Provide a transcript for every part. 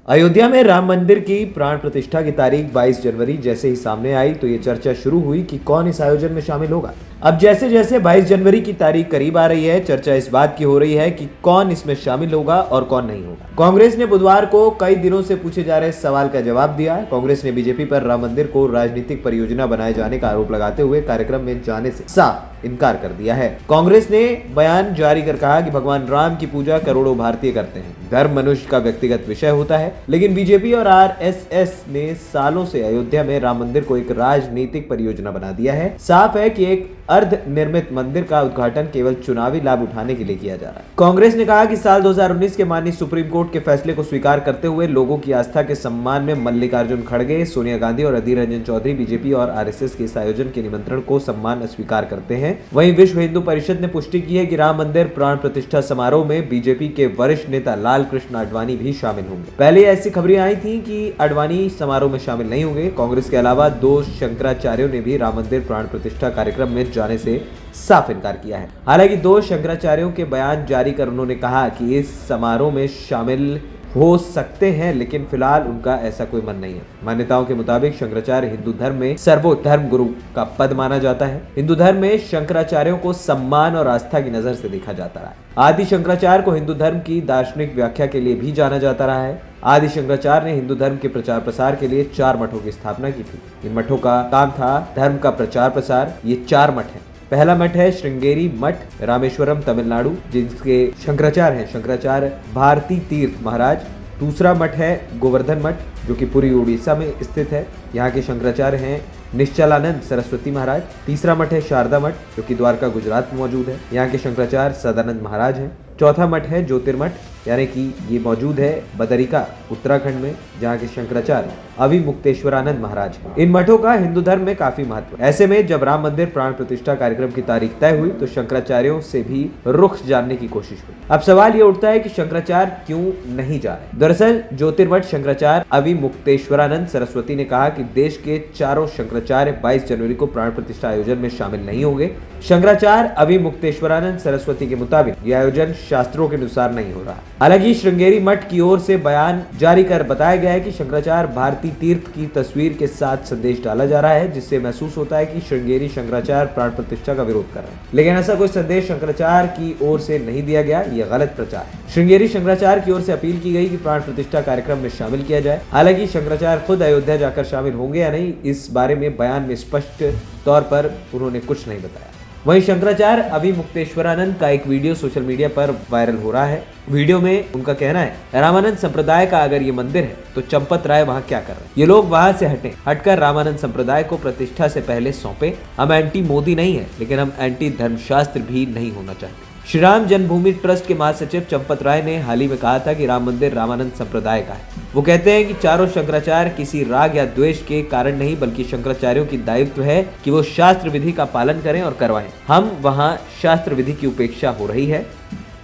अयोध्या में राम मंदिर की प्राण प्रतिष्ठा की तारीख 22 जनवरी जैसे ही सामने आई तो ये चर्चा शुरू हुई कि कौन इस आयोजन में शामिल होगा। अब जैसे जैसे 22 जनवरी की तारीख करीब आ रही है, चर्चा इस बात की हो रही है कि कौन इसमें शामिल होगा और कौन नहीं होगा। कांग्रेस ने बुधवार को कई दिनों से पूछे जा रहे सवाल का जवाब दिया। कांग्रेस ने बीजेपी पर राम मंदिर को राजनीतिक परियोजना बनाए जाने का आरोप लगाते हुए कार्यक्रम में जाने से साफ इनकार कर दिया है। कांग्रेस ने बयान जारी कर कहा कि भगवान राम की पूजा करोड़ों भारतीय करते हैं, धर्म मनुष्य का व्यक्तिगत विषय होता है, लेकिन बीजेपी और आरएसएस ने सालों से अयोध्या में राम मंदिर को एक राजनीतिक परियोजना बना दिया है। साफ है कि एक अर्ध निर्मित मंदिर का उद्घाटन केवल चुनावी लाभ उठाने के लिए किया जा रहा है। कांग्रेस ने कहा कि साल 2019 के माननीय सुप्रीम कोर्ट के फैसले को स्वीकार करते हुए लोगों की आस्था के सम्मान में मल्लिकार्जुन खड़गे, सोनिया गांधी और अधीर रंजन चौधरी बीजेपी और आरएसएस के इस आयोजन के निमंत्रण को सम्मान अस्वीकार करते हैं। वहीं विश्व हिंदू परिषद ने पुष्टि की है कि राम मंदिर प्राण प्रतिष्ठा समारोह में बीजेपी के वरिष्ठ नेता लाल कृष्ण आडवाणी भी शामिल होंगे। पहले ऐसी खबरें आई थी कि आडवाणी समारोह में शामिल नहीं होंगे। कांग्रेस के अलावा 2 शंकराचार्यों ने भी राम मंदिर प्राण प्रतिष्ठा कार्यक्रम में जाने से साफ इनकार किया है। हालांकि 2 शंकराचार्यों के बयान जारी कर उन्होंने कहा कि इस समारोह में शामिल हो सकते हैं, लेकिन फिलहाल उनका ऐसा कोई मन नहीं है। मान्यताओं के मुताबिक शंकराचार्य हिंदू धर्म में सर्वोच्च धर्म गुरु का पद माना जाता है। हिंदू धर्म में शंकराचार्यों को सम्मान और आस्था की नजर से देखा जाता रहा है। आदि शंकराचार्य को हिंदू धर्म की दार्शनिक व्याख्या के लिए भी जाना जाता रहा है। आदि शंकराचार्य ने हिंदू धर्म के प्रचार प्रसार के लिए 4 मठों की स्थापना की थी। इन मठों का काम था धर्म का प्रचार प्रसार। ये 4 मठ हैं। पहला मठ है श्रृंगेरी मठ, रामेश्वरम, तमिलनाडु, जिसके शंकराचार्य हैं शंकराचार्य भारती तीर्थ महाराज। दूसरा मठ है गोवर्धन मठ, जो कि पूरी उड़ीसा में स्थित है। यहाँ के शंकराचार्य हैं निश्चलानंद सरस्वती महाराज। तीसरा मठ है शारदा मठ, जो कि द्वारका गुजरात में मौजूद है। यहाँ के शंकराचार्य सदानंद महाराज हैं। चौथा मठ है ज्योतिर्मठ, यानी कि ये मौजूद है बदरिका उत्तराखंड में, जहाँ के शंकराचार्य अविमुक्तेश्वरानंद महाराज हैं। इन मठों का हिंदू धर्म में काफी महत्व है। ऐसे में जब राम मंदिर प्राण प्रतिष्ठा कार्यक्रम की तारीख तय हुई तो शंकराचार्यों से भी रुख जानने की कोशिश हुई। अब सवाल ये उठता है कि शंकराचार्य क्यों नहीं जा रहे। दरअसल ज्योतिर्मठ शंकराचार्य अविमुक्तेश्वरानंद सरस्वती ने कहा कि देश के चारों शंकराचार्य 22 जनवरी को प्राण प्रतिष्ठा आयोजन में शामिल नहीं होंगे। शंकराचार्य अविमुक्तेश्वरानंद सरस्वती के मुताबिक यह आयोजन शास्त्रों के अनुसार नहीं हो रहा। हालांकि श्रृंगेरी मठ की ओर से बयान जारी कर बताया गया है कि शंकराचार्य भारती तीर्थ की तस्वीर के साथ संदेश डाला जा रहा है, जिससे महसूस होता है कि श्रृंगेरी शंकराचार्य प्राण प्रतिष्ठा का विरोध कर रहे हैं। लेकिन ऐसा कोई संदेश शंकराचार्य की ओर से नहीं दिया गया, यह गलत प्रचार है। श्रृंगेरी शंकराचार्य की ओर से अपील की गई कि प्राण प्रतिष्ठा कार्यक्रम में शामिल किया जाए। हालांकि शंकराचार्य खुद अयोध्या जाकर शामिल होंगे या नहीं, इस बारे में बयान में स्पष्ट तौर पर उन्होंने कुछ नहीं बताया। वहीं शंकराचार्य अविमुक्तेश्वरानंद का एक वीडियो सोशल मीडिया पर वायरल हो रहा है। वीडियो में उनका कहना है, रामानंद संप्रदाय का अगर ये मंदिर है तो चंपत राय वहाँ क्या कर रहे हैं। ये लोग वहाँ से हटकर रामानंद संप्रदाय को प्रतिष्ठा से पहले सौंपे। हम एंटी मोदी नहीं है, लेकिन हम एंटी धर्मशास्त्र भी नहीं होना चाहते। श्री राम जन्मभूमि ट्रस्ट के महासचिव चंपत राय ने हाल ही में कहा था कि राम मंदिर रामानंद संप्रदाय का है। वो कहते हैं कि चारों शंकराचार्य किसी राग या द्वेष के कारण नहीं, बल्कि शंकराचार्यों की दायित्व है कि वो शास्त्र विधि का पालन करें और करवाएं। हम वहाँ शास्त्र विधि की उपेक्षा हो रही है।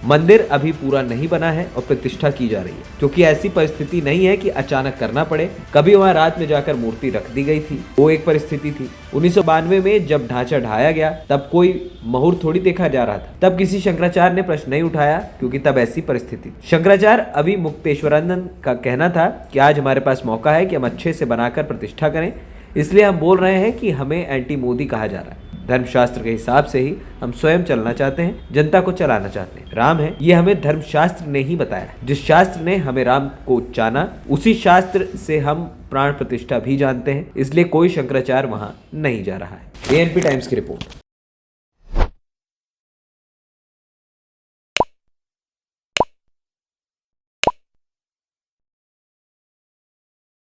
मंदिर अभी पूरा नहीं बना है और प्रतिष्ठा की जा रही है, क्योंकि ऐसी परिस्थिति नहीं है कि अचानक करना पड़े। कभी वहां रात में जाकर मूर्ति रख दी गई थी, वो एक परिस्थिति थी। 1992 में जब ढांचा ढाया गया तब कोई मुहूर्त थोड़ी देखा जा रहा था, तब किसी शंकराचार्य ने प्रश्न नहीं उठाया, क्योंकि तब ऐसी परिस्थिति। शंकराचार्य अविमुक्तेश्वरानंद का कहना था कि आज हमारे पास मौका है कि हम अच्छे से बनाकर प्रतिष्ठा करें, इसलिए हम बोल रहे हैं कि हमें एंटी मोदी कहा जा रहा है। धर्मशास्त्र के हिसाब से ही हम स्वयं चलना चाहते हैं, जनता को चलाना चाहते हैं। राम है, ये हमें धर्मशास्त्र ने ही बताया। जिस शास्त्र ने हमें राम को जाना, उसी शास्त्र से हम प्राण प्रतिष्ठा भी जानते हैं। इसलिए कोई शंकराचार्य वहां नहीं जा रहा है। एएनपी टाइम्स की रिपोर्ट।